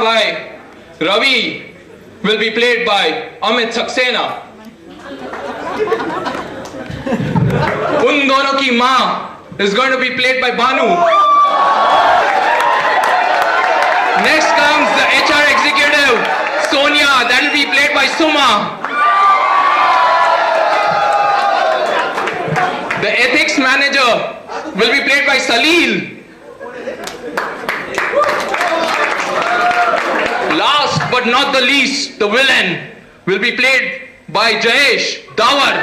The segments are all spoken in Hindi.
by Ravi will be played by Amit Saxena. Un Dono Ki Maa is going to be played by Banu. Next comes the HR executive, Sonia, that will be played by Suma. The ethics manager will be played by Salil. Last but not the least, the villain will be played by Jayesh Dawar.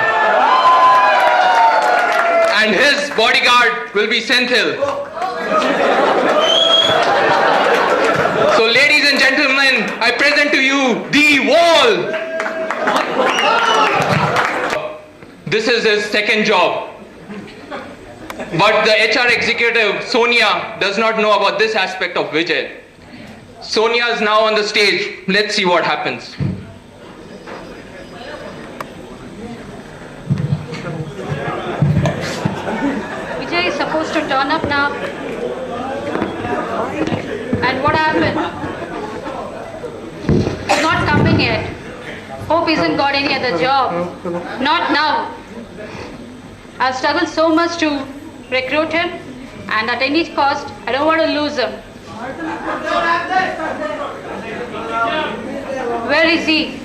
And his bodyguard will be Senthil. So ladies and gentlemen, I present to you the Wall. This is his second job. But the HR executive, Sonia, does not know about this aspect of Vijay. Sonia is now on the stage. Let's see what happens. Vijay is supposed to turn up now. And what happened? He's not coming yet. Hope he hasn't got any other job. Not now. I've struggled so much to recruit him, and at any cost, I don't want to lose him. Where is he?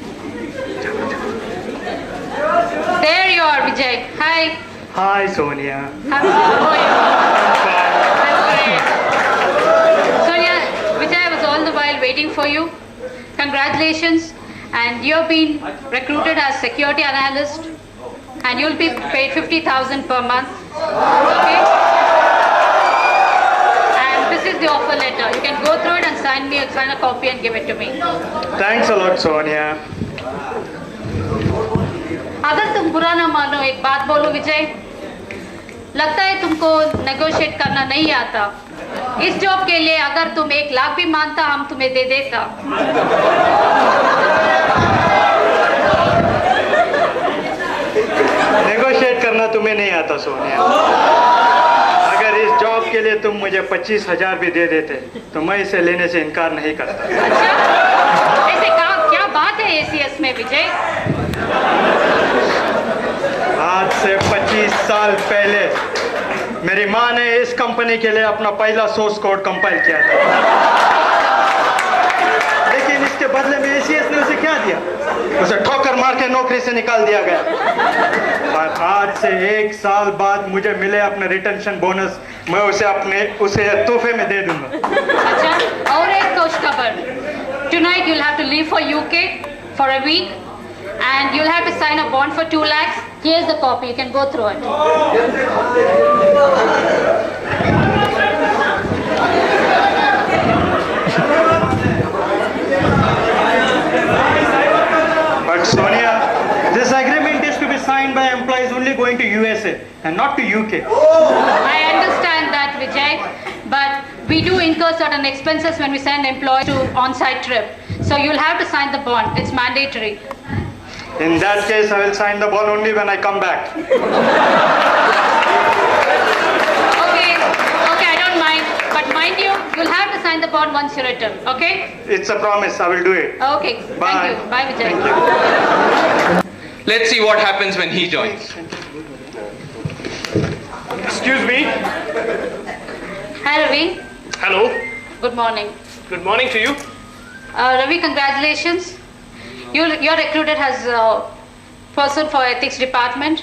There you are, Vijay. Hi. Hi, Sonia. How are you? Sonia, Vijay, I was all the while waiting for you. Congratulations. And you have been recruited as security analyst, and you'll be paid 50,000 per month. Okay? And this is the offer letter. You can go through it and sign a copy and give it to me. Thanks a lot, Sonia. अगर तुम बुरा ना मानो, एक बात बोलो विजय, लगता है तुमको नेगोशिएट करना नहीं आता। इस जॉब के लिए अगर तुम 1 लाख भी मांगता, हम तुम्हें दे देता। नेगोशिएट करना तुम्हें नहीं आता, सोनिया। अगर इस जॉब के लिए तुम मुझे 25,000 भी दे देते, तो मैं इसे लेने से इनकार नहीं करता। अच्छा, ऐसे क्या बात है एसीएस में विजय? आज से 25 साल पहले मेरी माँ ने इस कंपनी के लिए अपना पहला सोर्स कोड कंपाइल किया था, लेकिन इसके बदले में एसीएस ने उसे क्या दिया? उसे ठोकर मार के नौकरी से निकाल दिया गया। और आज से 1 साल बाद मुझे मिले अपने रिटेंशन बोनस, मैं उसे तोहफे में दे दूंगा। अच्छा, और एक खुश खबर। Tonight you'll have to leave for UK for a week, and you'll have to sign a bond for 2 lakhs. Here's the copy. You can go through it. But Sonia, this agreement is to be signed by employees only going to USA and not to UK. I understand that, Vijay, but we do incur certain expenses when we send employees to on-site trip. So you'll have to sign the bond. It's mandatory. In that case, I will sign the bond only when I come back. Okay, I don't mind. But mind you, you'll have to sign the bond once you return, okay? It's a promise, I will do it. Okay, Bye. thank you. Bye, Vijay. Thank you. Let's see what happens when he joins. Excuse me. Hi, Ravi. Hello. Good morning. Good morning to you. Ravi, congratulations. You're recruited as a person for ethics department,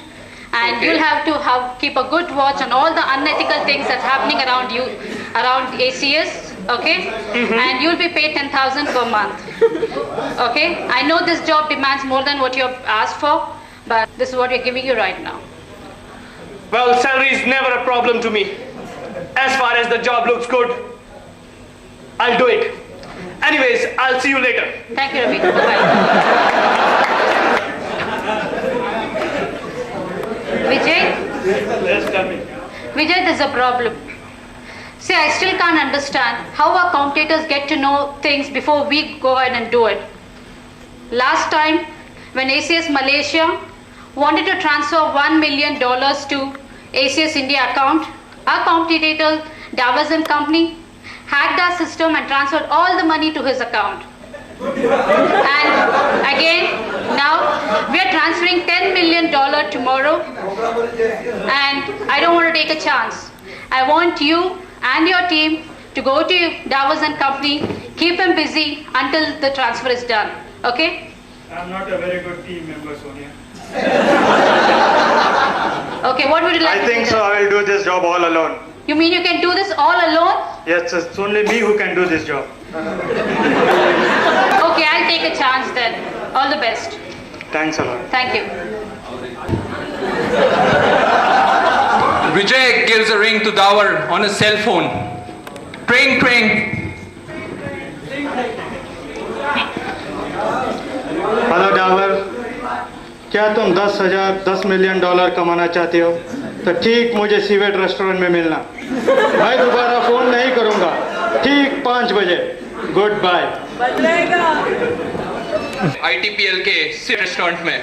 and Okay. you'll have to keep a good watch on all the unethical things that's happening around you, around ACS, okay? And you'll be paid 10,000 per month, okay? I know this job demands more than what you've asked for, but this is what we're giving you right now. Well, salary is never a problem to me. As far as the job looks good, I'll do it. Anyways, I'll see you later. Thank you, Ravi. Bye. Vijay? Yes, tell me. Vijay, there's a problem. See, I still can't understand how our commentators get to know things before we go ahead and do it. Last time, when ACS Malaysia wanted to transfer $1 million to ACS India account, our competitor, Davos and Company, hacked our system and transferred all the money to his account. And again, now we are transferring $10 million tomorrow, and I don't want to take a chance. I want you and your team to go to Davos and company, keep him busy until the transfer is done. Okay? I'm not a very good team member, Sonia. Okay, what would you like I to think do so. then? I will do this job all alone. You mean you can do this all alone? Yes, it's only me who can do this job. Okay, I'll take a chance then. All the best. Thanks a lot. Thank you. Vijay gives a ring to Dawar on his cell phone. Tring, tring. Hello Dawar, क्या तुम $10 मिलियन कमाना चाहते हो? तो ठीक मुझे सीवेट रेस्टोरेंट में मिलना। मैं दोबारा फोन नहीं करूंगा। ठीक 5 बजे। Good bye. ITPL के सिर्फ रेस्टोरेंट में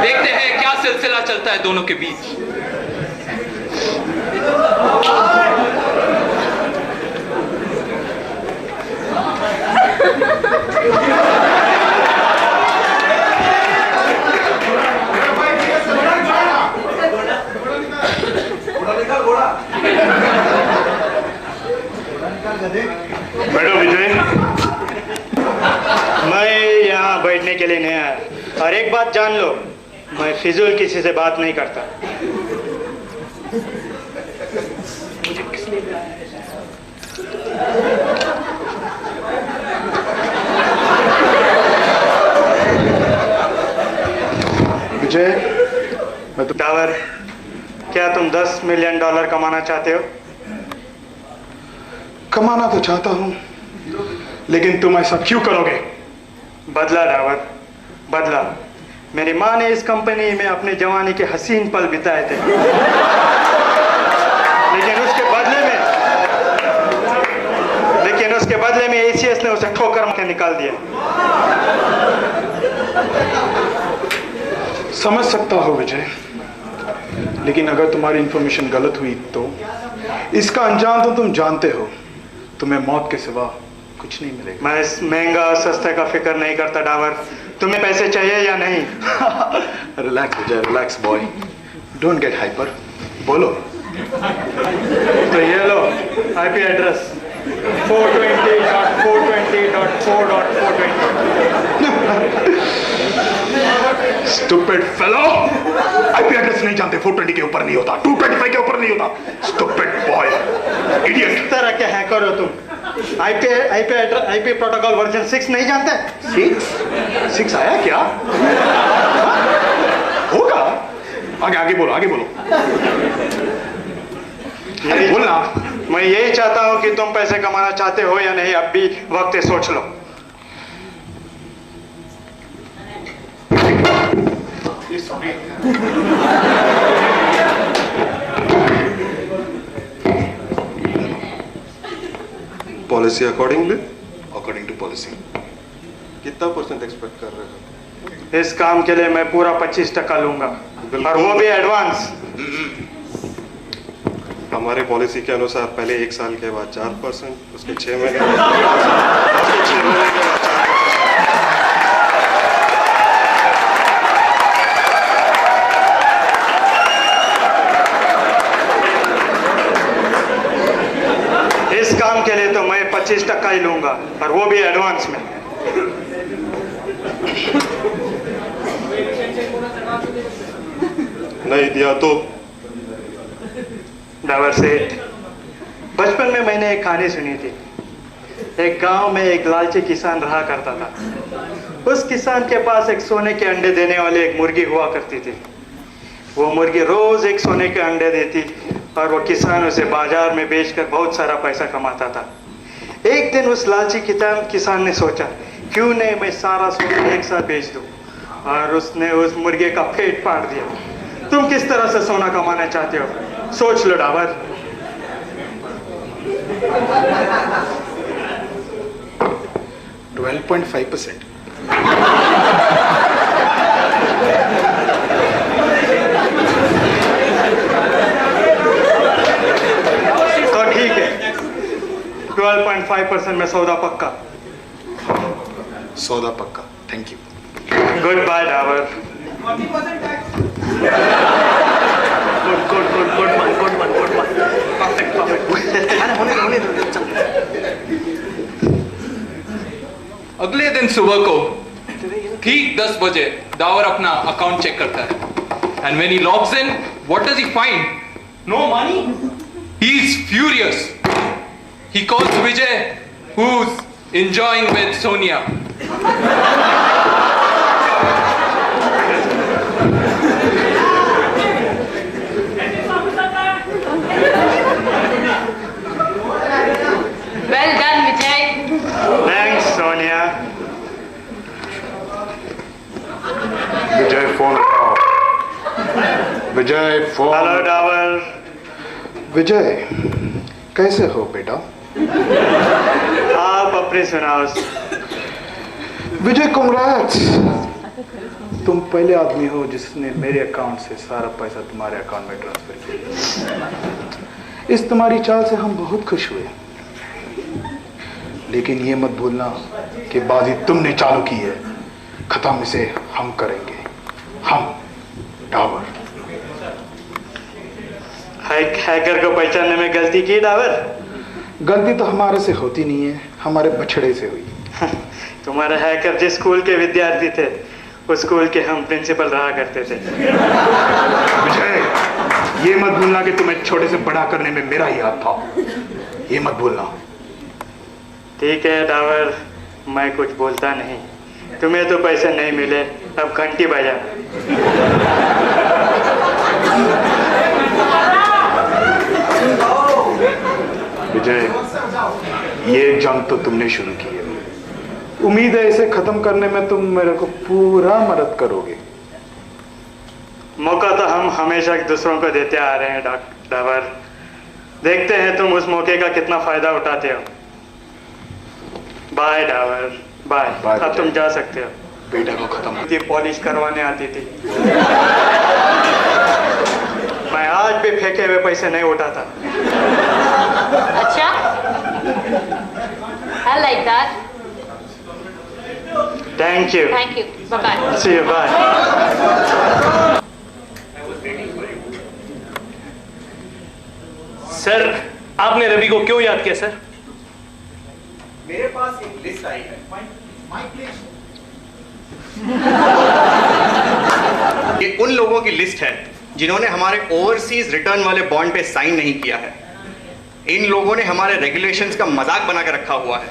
देखते हैं क्या सिलसिला चलता है दोनों के बीच। बैठो विजय। मैं यहाँ बैठने के लिए नहीं आया। और एक बात जान लो, मैं फिजूल किसी से बात नहीं करता। विजय, डावर, क्या तुम $10 मिलियन कमाना चाहते हो? कमाना तो चाहता हूं, लेकिन तुम ऐसा क्यों करोगे? बदला डावर, बदला। मेरी माँ ने इस कंपनी में अपने जवानी के हसीन पल बिताए थे, लेकिन उसके बदले में ACS ने उसे ठोकर के निकाल दिया। समझ सकता हो विजय, लेकिन अगर तुम्हारी इंफॉर्मेशन गलत हुई तो इसका अंजाम तो तुम जानते हो। तुम्हें मौत के सिवा कुछ नहीं मिलेगा। मैं इस महंगा और सस्ते का फिक्र नहीं करता डावर। तुम्हें पैसे चाहिए या नहीं? Relax Vijay, relax boy, don't get hyper. बोलो। तो ये लो IP address 420.420.4.420। Stupid fellow, IP address नहीं जानते? 420 के ऊपर नहीं होता, 225 के ऊपर नहीं होता। Stupid boy, idiot. किस तरह के हैकर हो तुम? IP प्रोटोकॉल वर्जन 6 नहीं जानते? 6 आया क्या? होगा। आगे आगे बोलो, आगे बोलो। अरे बोलना। मैं यही चाहता हूं कि तुम पैसे कमाना चाहते हो या नहीं, अब भी वक्त है, सोच लो। पॉलिसी अकॉर्डिंग टू पॉलिसी कितना % एक्सपेक्ट कर रहे हो? इस काम के लिए मैं पूरा 25% लूंगा, और वो भी एडवांस। हमारे पॉलिसी के अनुसार पहले 1 साल के बाद 4%, उसके 6 महीने के बाद 4%। इस काम के लिए तो मैं 25% ही लूंगा, और वो भी एडवांस में। नहीं दिया तो? डावर सेठ, बचपन में मैंने एक कहानी सुनी थी। एक गांव में एक लालची किसान रहा करता था। उस किसान के पास एक सोने के अंडे देने वाली एक मुर्गी हुआ करती थी। वो मुर्गी रोज एक सोने के अंडे देती, और वो किसान उसे बाजार में बेचकर बहुत सारा पैसा कमाता था। एक दिन उस लालची किसान ने सोचा, क्यों नहीं मैं सारा सोना एक साथ बेच दूं, और उसने उस मुर्गे का पेट फाड़ दिया। तुम किस तरह से सोना कमाना चाहते हो? सोच लो डावर। 12.5%। तो ठीक है, 12.5% में सौदा पक्का। सौदा पक्का, thank you. Good bye Dawar. Good one. Perfect. होने दो, चल। अगले दिन सुबह को ठीक 10 बजे दावर अपना अकाउंट चेक करता है। And when he logs in, what does he find? No money. He is furious. He calls Vijay, who's enjoying with Sonia. Well done, Vijay. Thanks Sonia. Vijay phone उठाओ। विजय फोन। हेलो डावर। विजय कैसे हो बेटा? आप अपनी सुनाओ। विजय कांग्रेट्स, तुम पहले आदमी हो जिसने मेरे अकाउंट से सारा पैसा तुम्हारे अकाउंट में ट्रांसफर किया। इस तुम्हारी चाल से हम बहुत खुश हुए, लेकिन ये मत भूलना कि बाजी तुमने चालू की है, खत्म इसे हम करेंगे, हम डावर। हैकर को पहचानने में गलती की डावर? गलती तो हमारे से होती नहीं है, हमारे बछड़े से हुई। तुम्हारे हैकर जिस स्कूल के विद्यार्थी थे, उस स्कूल के हम प्रिंसिपल रहा करते थे। विजय, ये मत भूलना कि तुम्हें छोटे से बड़ा करने में मेरा ही हाथ था, ये मत भूलना। ठीक है डावर, मैं कुछ बोलता नहीं। तुम्हें तो पैसे नहीं मिले, अब घंटी बजा। विजय, ये जंग तो तुमने शुरू की है, उम्मीद है इसे खत्म करने में तुम मेरे को पूरा मदद करोगे। मौका तो हम हमेशा दूसरों को देते आ रहे हैं डावर। देखते हैं तुम उस मौके का कितना फायदा उठाते हो। Bye Dawar, bye. बाय अब तुम विजय। जा सकते हो। बेटा को खत्म। पॉलिश करवाने आती थी। मैं आज भी फेंके हुए पैसे नहीं उठाता। Acha? I like that. Thank you. Thank you. Bye-bye. See you, bye. Sir, आपने रवि को क्यों याद किया सर? मेरे पास एक लिस्ट आई है। ये उन लोगों की लिस्ट है जिन्होंने हमारे ओवरसीज रिटर्न वाले बॉन्ड पे साइन नहीं किया है। इन लोगों ने हमारे रेगुलेशंस का मजाक बना के रखा हुआ है।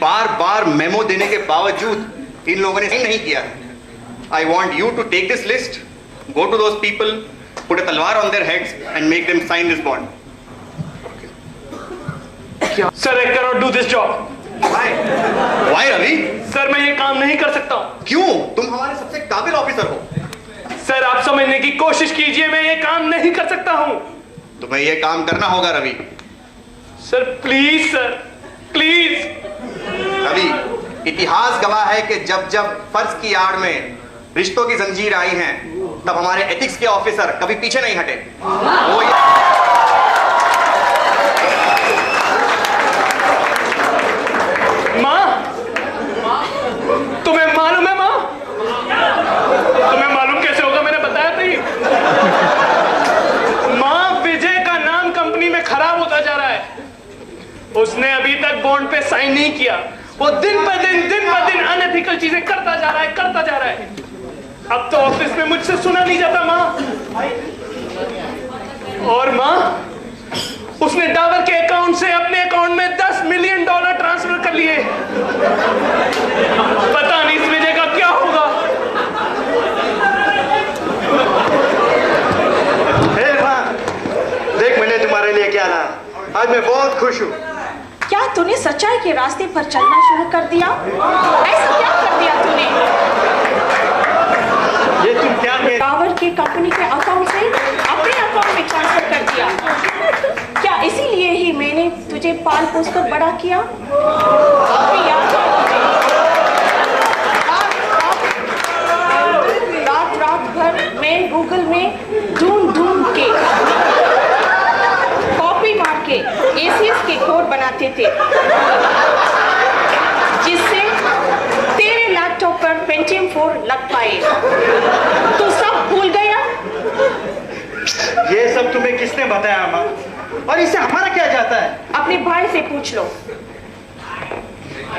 बार बार मेमो देने के बावजूद इन लोगों ने साइन नहीं किया है। I want you to take this list, go to those people, put a तलवार on their heads and make them sign this bond. Sir, I can not do this job. Why Ravi? Sir, मैं ये काम नहीं कर सकता हूँ। क्यों? तुम हमारे सबसे काबिल ऑफिसर हो। सर, आप समझने की कोशिश कीजिए, मैं ये काम नहीं कर सकता हूँ। तुम्हें ये काम करना होगा Ravi. Sir please, sir please. Ravi, इतिहास गवाह है कि जब जब फर्ज की आड़ में रिश्तों की जंजीर आई हैं, तब हमारे एथिक्स के ऑफिसर कभी पीछे नहीं हटे। वो माँ, तुम्हें मालूम है माँ? तुम्हें मालूम कैसे होगा? मैंने बताया नहीं। माँ, विजय का नाम कंपनी में खराब होता जा रहा है। उसने अभी तक बॉन्ड पे साइन नहीं किया। वो दिन ब दिन अनएथिकल चीजें करता जा रहा है। अब तो ऑफिस में मुझसे सुना नहीं जाता माँ। और माँ, उसने डावर के अकाउंट से अपने अकाउंट में $10 मिलियन ट्रांसफर कर लिए। पता नहीं इस विजय का क्या होगा। हे माँ, देख मैंने तुम्हारे लिए क्या लाया। आज मैं बहुत खुश हूँ। क्या तूने सच्चाई के रास्ते पर चलना शुरू कर दिया? ऐसा क्या कर दिया तूने? ये तुम क्या कह? डावर के कंपनी के अकाउंट से अपने अकाउंट में ट्रांसफर कर दिया। क्या इसीलिए ही मैंने तुझे पाल पोस कर बड़ा किया? अभी याद है तुझे? रात भर मैं गूगल में ढूंढ के कॉपी मार के एसीएस के कोड बनाते थे। आए। तू सब भूल गया? ये सब तुम्हें किसने बताया अम्मा? और इससे हमारा क्या जाता है? अपने भाई से पूछ लो।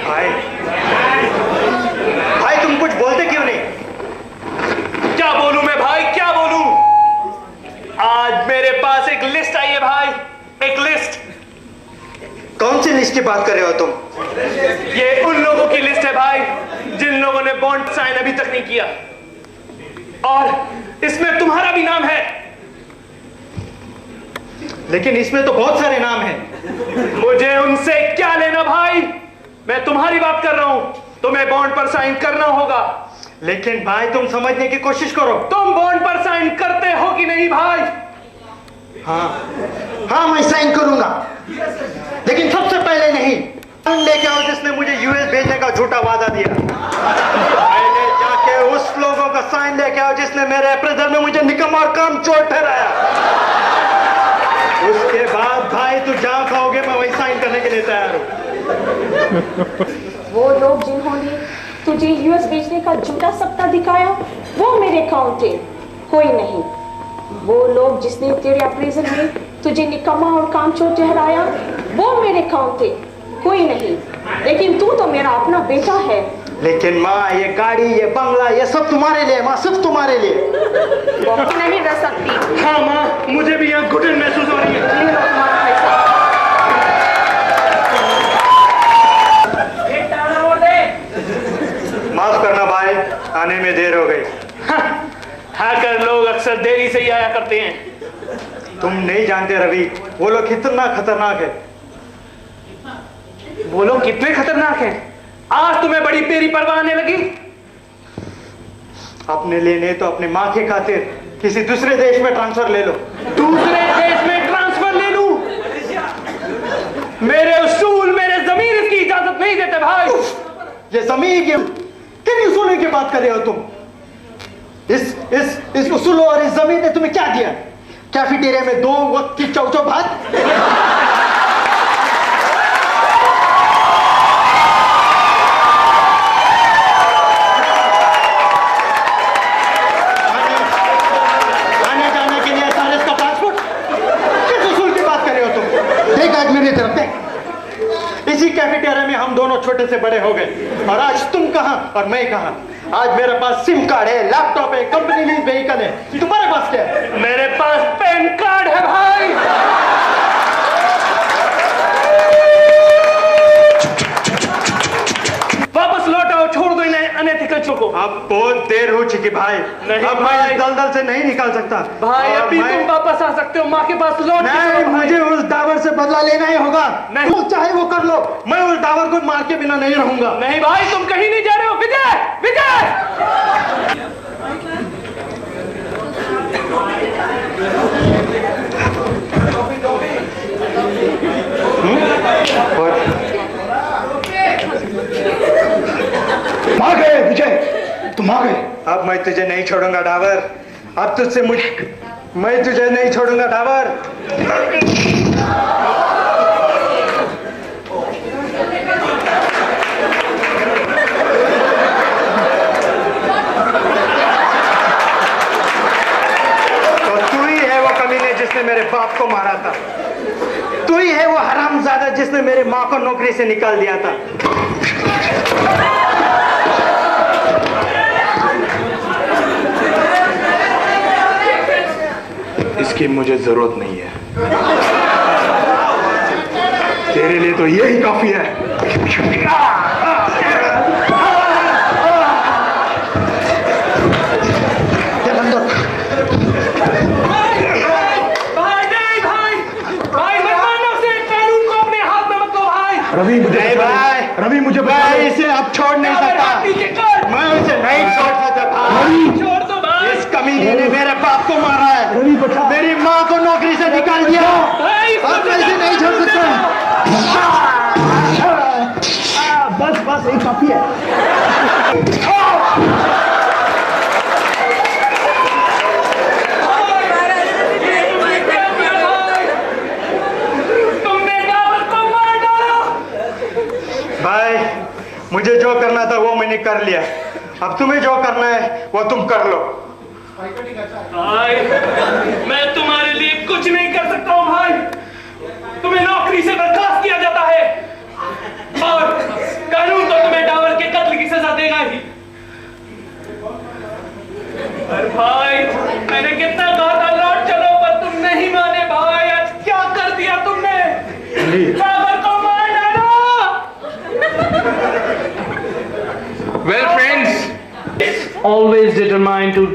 भाई भाई तुम कुछ बोलते क्यों नहीं? क्या बोलूं मैं भाई, क्या बोलूं? आज मेरे पास एक लिस्ट आई है भाई, एक लिस्ट। कौन सी लिस्ट की बात कर रहे हो तुम? ये उन लोगों की लिस्ट है भाई जिन लोगों ने बॉन्ड साइन अभी तक नहीं किया, और इसमें तुम्हारा भी नाम है। लेकिन इसमें तो बहुत सारे नाम हैं। मुझे उनसे क्या लेना भाई, मैं तुम्हारी बात कर रहा हूं। तुम्हें बॉन्ड पर साइन करना होगा। लेकिन भाई तुम समझने की कोशिश करो। तुम बॉन्ड पर साइन करते हो कि नहीं भाई? हाँ मैं साइन करूंगा, लेकिन सबसे पहले नहीं लेके आओ जिसने मुझे यूएस भेजने का झूठा वादा दिया। पहले जाके उस लोगों का साइन लेके आओ जिसने मेरे अप्रेजल में मुझे निकम्मा और काम चोर ठहराया। उसके बाद भाई तू जहां खाओगे मैं वही साइन करने के लिए तैयार हूं। वो लोग जिन्होंने तुझे यूएस भेजने का झूठा सप्ताह दिखाया, वो मेरे अकाउंट थे, कोई नहीं। वो लोग जिसने तेरे अप्रेजल में तुझे निकम्मा और कामचोर ठहराया, वो मेरे अकाउंट थे, कोई नहीं। लेकिन तू तो मेरा अपना बेटा है। लेकिन माँ ये गाड़ी, ये बंगला, ये सब तुम्हारे लिए माँ, सिर्फ तुम्हारे लिए। वो नहीं रह सकती। हाँ माँ, मुझे भी यहाँ घुटन महसूस हो रही है। ले लो तुम्हारा पैसा। माफ करना भाई, आने में देर हो गई। हैकर लोग अक्सर देरी से ही आया करते हैं। तुम नहीं जानते रवि, वो लोग कितना खतरनाक है। वो लोग कितने खतरनाक हैं? आज तुम्हें बड़ी तेरी परवाह आने लगी। अपने लिए नहीं तो अपनी माँ के खातिर किसी दूसरे देश में ट्रांसफर ले लो। दूसरे देश में ट्रांसफर ले लूं? मेरे उसूल, मेरे जमीन इसकी इजाजत नहीं देते भाई। ये जमीन की किन उसूलों की बात कर रहे हो तुम? इस उसूलों और इस जमीन ने तुम्हें क्या दिया? कैफेटेरिया में 2 वक्त की चौचौ भात? आने जाने के लिए सारे इसका पासपोर्ट? किस उसूल की बात कर रहे हो तुम? देख आज मेरी तरफ देख। इसी कैफेटेरिया में हम दोनों छोटे से बड़े हो गए, और आज तुम कहां और मैं कहां? आज मेरे पास सिम कार्ड है, लैपटॉप है, कंपनी लीज व्हीकल है। तुम्हारे पास क्या है? मेरे पास पैन कार्ड है भाई। वापस लौट आओ, छोड़ दो इन अनएथिकल को। अब बहुत देर हो चुकी भाई। नहीं अब मैं इस दलदल से नहीं निकल सकता भाई। और अभी तुम वापस आ सकते हो, माँ के पास लौट के नहीं, चलो भाई। मुझे उस दावर से बदला लेना ही होगा। नहीं। तुम चाहे वो कर लो, मैं उस दावर को मार के बिना नहीं रहूंगा। नहीं भाई, तुम कहीं नहीं जा रहे हो। विजय, विजय! आ गए विजय, तुम आ गए। अब मैं तुझे नहीं छोड़ूंगा डावर। अब तुझसे मैं तुझे नहीं छोड़ूंगा डावर। तो तू ही है वो कमीने जिसने मेरे बाप को मारा था। तू ही है वो हरामजादा जिसने मेरी माँ को नौकरी से निकाल दिया था। इसकी मुझे जरूरत नहीं है, तेरे लिए तो यही काफी है। भाई नहीं भाई, भाई मत मानो उसे। कानून को अपने हाथ में मत लो भाई। रवि मुझे नहीं भाई, रवि मुझे मैं इसे अब छोड़ नहीं अगर हाथ सकता। नीचे कर। मैं उसे नहीं छोड़ सकता भाई। छोड़ दो भाई। इस कमीने ने मेरे बाप को मारा है, रवि बचा। मेरी माँ को नौकरी से निकाल दिया। भाई, अब मैं इसे नहीं छोड़ सकता। बस बस यही काफी है। तुमने डावर को मार डाला। भाई मुझे जो करना था वो मैंने कर लिया। अब तुम्हें जो करना है वो तुम कर लो। भाई मैं तुम्हारे लिए कुछ नहीं कर सकता हूं भाई। तुम्हें नौकरी से बर्खास्त किया जाता है और कानून तो तुम्हें डावर के कत्ल की सजा देगा ही। अरे भाई मैंने कितना कहा था लौट चलो पर तुम नहीं माने भाई। आज क्या कर दिया तुमने? डावर को मार डालो। Well, friends, Always determined to